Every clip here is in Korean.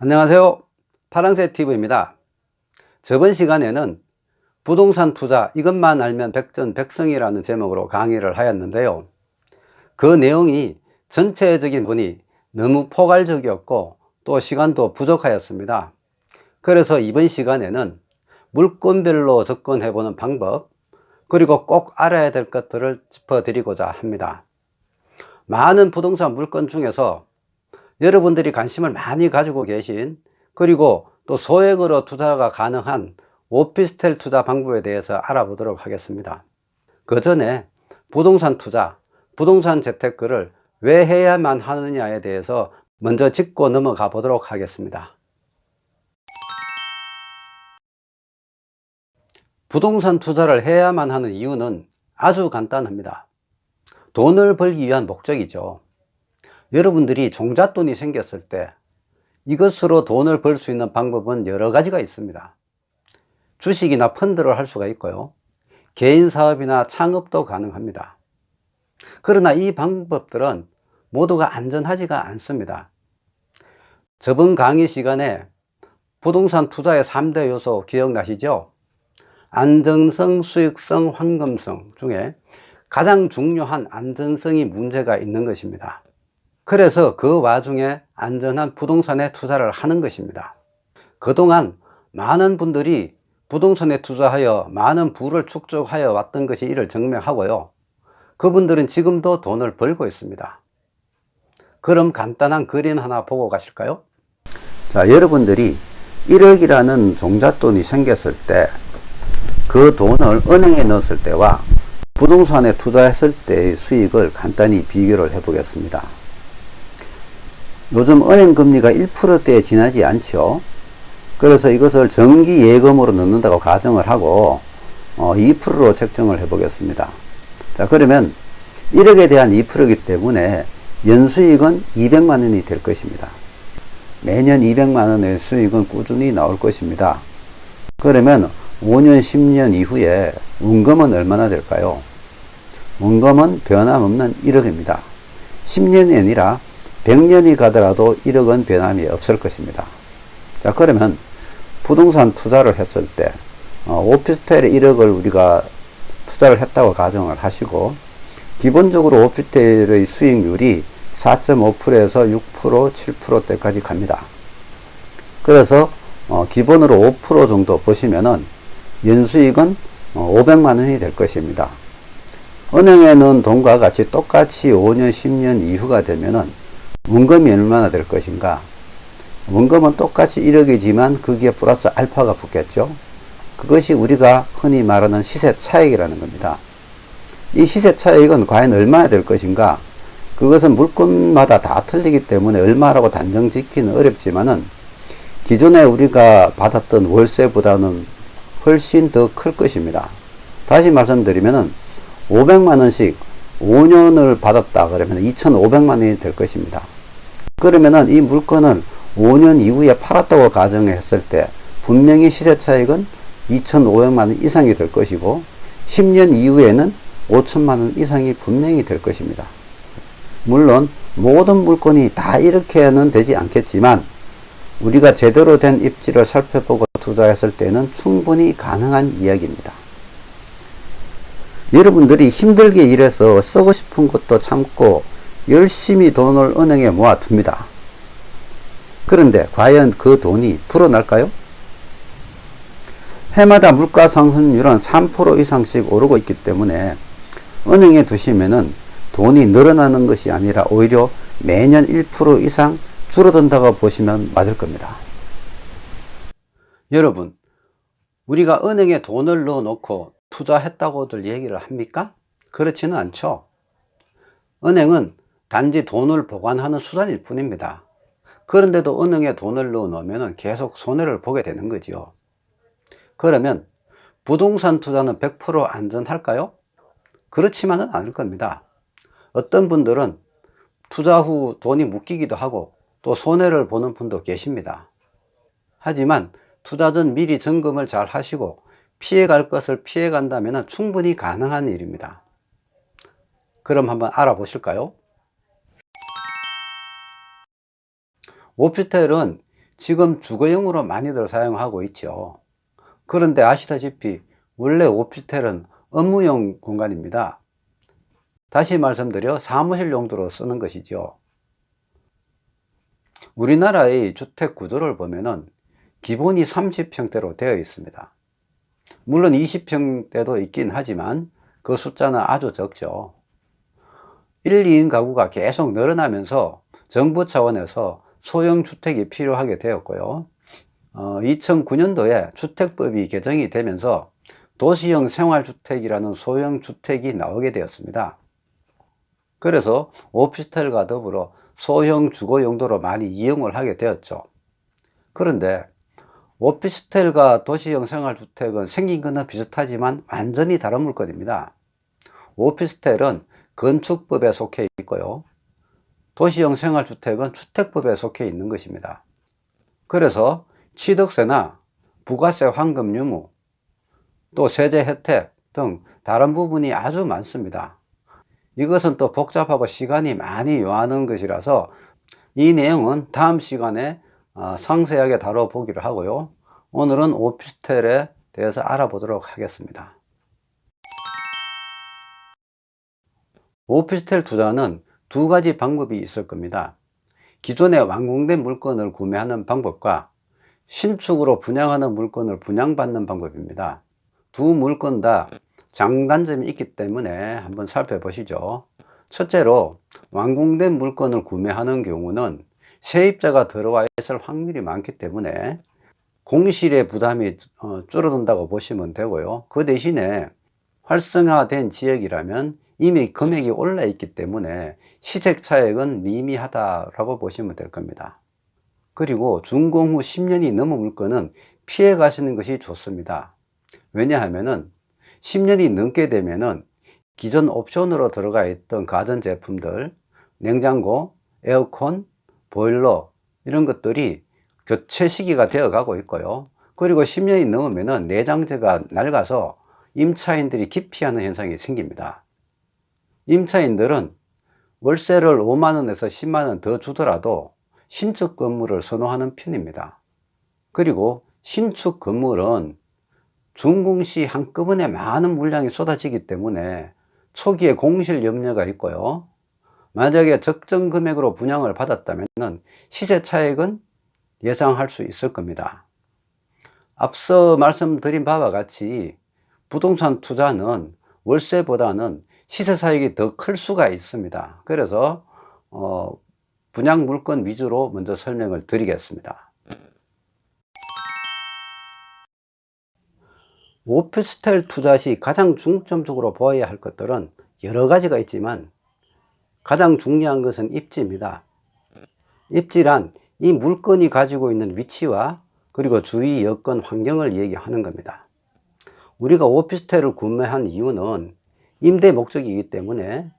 안녕하세요. 파랑새TV입니다. 저번 시간에는 부동산 투자 이것만 알면 백전백승이라는 제목으로 강의를 하였는데요. 그 내용이 전체적인 부분이 너무 포괄적이었고 또 시간도 부족하였습니다. 그래서 이번 시간에는 물건별로 접근해보는 방법, 그리고 꼭 알아야 될 것들을 짚어드리고자 합니다. 많은 부동산 물건 중에서 여러분들이 관심을 많이 가지고 계신, 그리고 또 소액으로 투자가 가능한 오피스텔 투자 방법에 대해서 알아보도록 하겠습니다. 그 전에 부동산 투자, 부동산 재테크를 왜 해야만 하느냐에 대해서 먼저 짚고 넘어가 보도록 하겠습니다. 부동산 투자를 해야만 하는 이유는 아주 간단합니다. 돈을 벌기 위한 목적이죠. 여러분들이 종잣돈이 생겼을 때 이것으로 돈을 벌 수 있는 방법은 여러 가지가 있습니다. 주식이나 펀드를 할 수가 있고요. 개인 사업이나 창업도 가능합니다. 그러나 이 방법들은 모두가 안전하지가 않습니다. 저번 강의 시간에 부동산 투자의 3대 요소 기억나시죠? 안정성, 수익성, 황금성 중에 가장 중요한 안전성이 문제가 있는 것입니다. 그래서 그 와중에 안전한 부동산에 투자를 하는 것입니다. 그동안 많은 분들이 부동산에 투자하여 많은 부를 축적하여 왔던 것이 이를 증명하고요. 그분들은 지금도 돈을 벌고 있습니다. 그럼 간단한 그림 하나 보고 가실까요? 자, 여러분들이 1억이라는 종잣돈이 생겼을 때 그 돈을 은행에 넣었을 때와 부동산에 투자했을 때의 수익을 간단히 비교를 해 보겠습니다. 요즘 은행 금리가 1%대에 지나지 않죠. 그래서 이것을 정기 예금으로 넣는다고 가정을 하고 2%로 책정을 해 보겠습니다. 자, 그러면 1억에 대한 2%이기 때문에 연수익은 200만 원이 될 것입니다. 매년 200만 원의 수익은 꾸준히 나올 것입니다. 그러면 5년, 10년 이후에 원금은 얼마나 될까요? 원금은 변함없는 1억입니다. 10년이 아니라 100년이 가더라도 1억은 변함이 없을 것입니다. 자, 그러면 부동산 투자를 했을 때 오피스텔에 1억을 우리가 투자를 했다고 가정을 하시고, 기본적으로 오피스텔의 수익률이 4.5%에서 6%, 7%대까지 갑니다. 그래서 기본으로 5% 정도 보시면은 연수익은 500만 원이 될 것입니다. 은행에 넣은 돈과 같이 똑같이 5년, 10년 이후가 되면은 원금이 얼마나 될 것인가? 원금은 똑같이 1억이지만 거기에 플러스 알파가 붙겠죠. 그것이 우리가 흔히 말하는 시세 차익이라는 겁니다. 이 시세 차익은 과연 얼마나 될 것인가? 그것은 물건마다 다 틀리기 때문에 얼마라고 단정 짓기는 어렵지만은 기존에 우리가 받았던 월세보다는 훨씬 더 클 것입니다. 다시 말씀드리면은 500만 원씩 5년을 받았다 그러면 2,500만 원이 될 것입니다. 그러면은 이 물건을 5년 이후에 팔았다고 가정했을 때 분명히 시세 차익은 2,500만 원 이상이 될 것이고, 10년 이후에는 5천만 원 이상이 분명히 될 것입니다. 물론 모든 물건이 다 이렇게는 되지 않겠지만 우리가 제대로 된 입지를 살펴보고 투자했을 때는 충분히 가능한 이야기입니다. 여러분들이 힘들게 일해서 쓰고 싶은 것도 참고 열심히 돈을 은행에 모아둡니다. 그런데 과연 그 돈이 불어날까요? 해마다 물가 상승률은 3% 이상씩 오르고 있기 때문에 은행에 두시면은 돈이 늘어나는 것이 아니라 오히려 매년 1% 이상 줄어든다고 보시면 맞을 겁니다. 여러분, 우리가 은행에 돈을 넣어 놓고 투자했다고들 얘기를 합니까? 그렇지는 않죠. 은행은 단지 돈을 보관하는 수단일 뿐입니다. 그런데도 은행에 돈을 넣어 놓으면 계속 손해를 보게 되는 거지요. 그러면 부동산 투자는 100% 안전할까요? 그렇지만은 않을 겁니다. 어떤 분들은 투자 후 돈이 묶이기도 하고 또 손해를 보는 분도 계십니다. 하지만 투자 전 미리 점검을 잘 하시고 피해갈 것을 피해간다면 충분히 가능한 일입니다. 그럼 한번 알아보실까요? 오피스텔은 지금 주거용으로 많이들 사용하고 있죠. 그런데 아시다시피 원래 오피스텔은 업무용 공간입니다. 다시 말씀드려 사무실 용도로 쓰는 것이죠. 우리나라의 주택 구조를 보면은 기본이 30평대로 되어 있습니다. 물론 20평대도 있긴 하지만 그 숫자는 아주 적죠. 1, 2인 가구가 계속 늘어나면서 정부 차원에서 소형 주택이 필요하게 되었고요. 2009년도에 주택법이 개정이 되면서 도시형 생활주택이라는 소형 주택이 나오게 되었습니다. 그래서 오피스텔과 더불어 소형 주거 용도로 많이 이용을 하게 되었죠. 그런데 오피스텔과 도시형 생활주택은 생긴 건 비슷하지만 완전히 다른 물건입니다. 오피스텔은 건축법에 속해 있고요. 도시형 생활주택은 주택법에 속해 있는 것입니다. 그래서 취득세나 부가세 환급 유무, 또 세제 혜택 등 다른 부분이 아주 많습니다. 이것은 또 복잡하고 시간이 많이 요하는 것이라서 이 내용은 다음 시간에 상세하게 다뤄보기로 하고요. 오늘은 오피스텔에 대해서 알아보도록 하겠습니다. 오피스텔 투자는 두 가지 방법이 있을 겁니다. 기존에 완공된 물건을 구매하는 방법과 신축으로 분양하는 물건을 분양받는 방법입니다. 두 물건 다 장단점이 있기 때문에 한번 살펴보시죠. 첫째로 완공된 물건을 구매하는 경우는 세입자가 들어와 있을 확률이 많기 때문에 공실의 부담이 줄어든다고 보시면 되고요. 그 대신에 활성화된 지역이라면 이미 금액이 올라 있기 때문에 시세 차익은 미미하다라고 보시면 될 겁니다. 그리고 준공 후 10년이 넘은 물건은 피해 가시는 것이 좋습니다. 왜냐하면은 10년이 넘게 되면은 기존 옵션으로 들어가 있던 가전제품들, 냉장고, 에어컨, 보일러 이런 것들이 교체 시기가 되어 가고 있고요. 그리고 10년이 넘으면은 내장재가 낡아서 임차인들이 기피하는 현상이 생깁니다. 임차인들은 월세를 5만원에서 10만원 더 주더라도 신축 건물을 선호하는 편입니다. 그리고 신축 건물은 준공 시 한꺼번에 많은 물량이 쏟아지기 때문에 초기에 공실 염려가 있고요. 만약에 적정 금액으로 분양을 받았다면 시세 차익은 예상할 수 있을 겁니다. 앞서 말씀드린 바와 같이 부동산 투자는 월세보다는 시세 차익이 더 클 수가 있습니다. 그래서 분양 물건 위주로 먼저 설명을 드리겠습니다. 오피스텔 투자 시 가장 중점적으로 보아야 할 것들은 여러 가지가 있지만 가장 중요한 것은 입지입니다. 입지란 이 물건이 가지고 있는 위치와 그리고 주위 여건 환경을 얘기하는 겁니다. 우리가 오피스텔을 구매한 이유는 임대 목적이기 때문에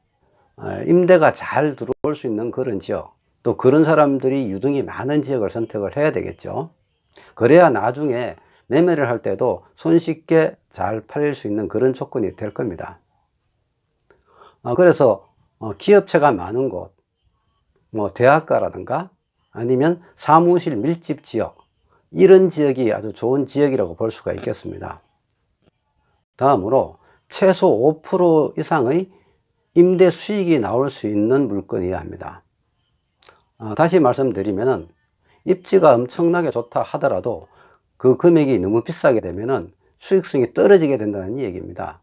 임대가 잘 들어올 수 있는 그런 지역, 또 그런 사람들이 유동이 많은 지역을 선택을 해야 되겠죠. 그래야 나중에 매매를 할 때도 손쉽게 잘 팔릴 수 있는 그런 조건이 될 겁니다. 그래서 기업체가 많은 곳, 대학가라든가 아니면 사무실 밀집 지역, 이런 지역이 아주 좋은 지역이라고 볼 수가 있겠습니다. 다음으로 최소 5% 이상의 임대 수익이 나올 수 있는 물건이어야 합니다. 다시 말씀드리면 입지가 엄청나게 좋다 하더라도 그 금액이 너무 비싸게 되면 수익성이 떨어지게 된다는 얘기입니다.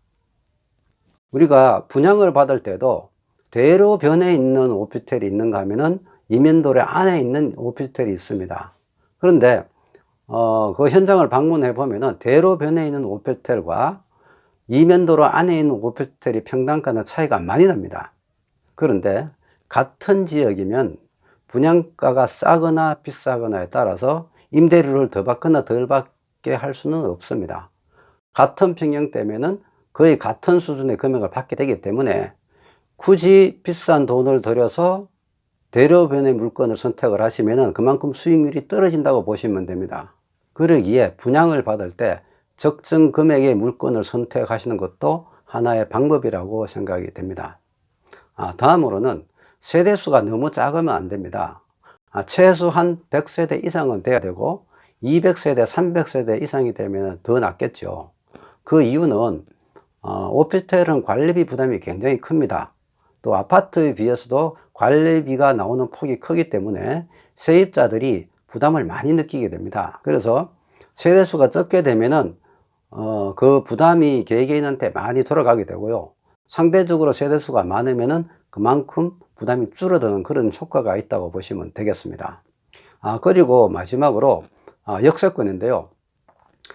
우리가 분양을 받을 때도 대로변에 있는 오피스텔이 있는가 하면은 이면도로 안에 있는 오피스텔이 있습니다. 그런데 그 현장을 방문해 보면은 대로변에 있는 오피스텔과 이면도로 안에 있는 오피스텔이 평당가는 차이가 많이 납니다. 그런데 같은 지역이면 분양가가 싸거나 비싸거나에 따라서 임대료를 더 받거나 덜 받게 할 수는 없습니다. 같은 평형대면은 거의 같은 수준의 금액을 받게 되기 때문에 굳이 비싼 돈을 들여서 대로변의 물건을 선택을 하시면 그만큼 수익률이 떨어진다고 보시면 됩니다. 그러기에 분양을 받을 때 적정 금액의 물건을 선택하시는 것도 하나의 방법이라고 생각이 됩니다. 다음으로는 세대수가 너무 작으면 안 됩니다. 최소한 100세대 이상은 돼야 되고 200세대, 300세대 이상이 되면 더 낫겠죠. 그 이유는 오피스텔은 관리비 부담이 굉장히 큽니다. 또 아파트에 비해서도 관리비가 나오는 폭이 크기 때문에 세입자들이 부담을 많이 느끼게 됩니다. 그래서 세대수가 적게 되면은 그 부담이 개개인한테 많이 돌아가게 되고요. 상대적으로 세대수가 많으면은 그만큼 부담이 줄어드는 그런 효과가 있다고 보시면 되겠습니다. 그리고 마지막으로 역세권인데요.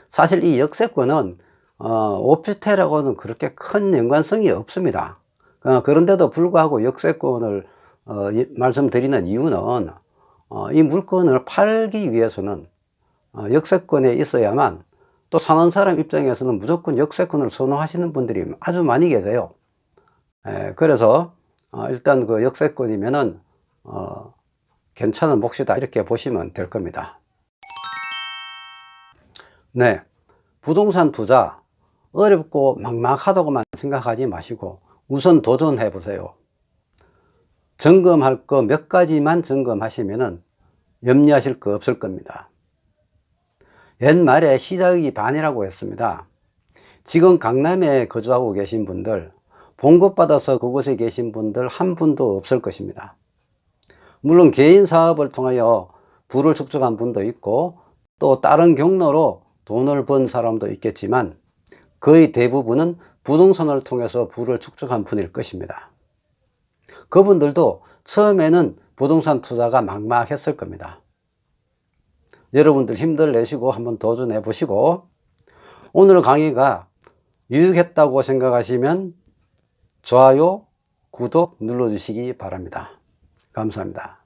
사실 이 역세권은 오피스텔하고는 그렇게 큰 연관성이 없습니다. 그런데도 불구하고 역세권을 말씀드리는 이유는 이 물건을 팔기 위해서는 역세권에 있어야만, 또 사는 사람 입장에서는 무조건 역세권을 선호하시는 분들이 아주 많이 계세요. 그래서 일단 그 역세권이면은 괜찮은 몫이다, 이렇게 보시면 될 겁니다. 네, 부동산 투자 어렵고 막막하다고만 생각하지 마시고 우선 도전해 보세요. 점검할 거 몇 가지만 점검하시면은 염려하실 거 없을 겁니다. 옛말에 시작이 반이라고 했습니다. 지금 강남에 거주하고 계신 분들, 봉급받아서 그곳에 계신 분들 한 분도 없을 것입니다. 물론 개인 사업을 통하여 부를 축적한 분도 있고 또 다른 경로로 돈을 번 사람도 있겠지만 거의 대부분은 부동산을 통해서 부를 축적한 분일 것입니다. 그분들도 처음에는 부동산 투자가 막막했을 겁니다. 여러분들 힘들 내시고 한번 도전해 보시고, 오늘 강의가 유익했다고 생각하시면 좋아요, 구독 눌러주시기 바랍니다. 감사합니다.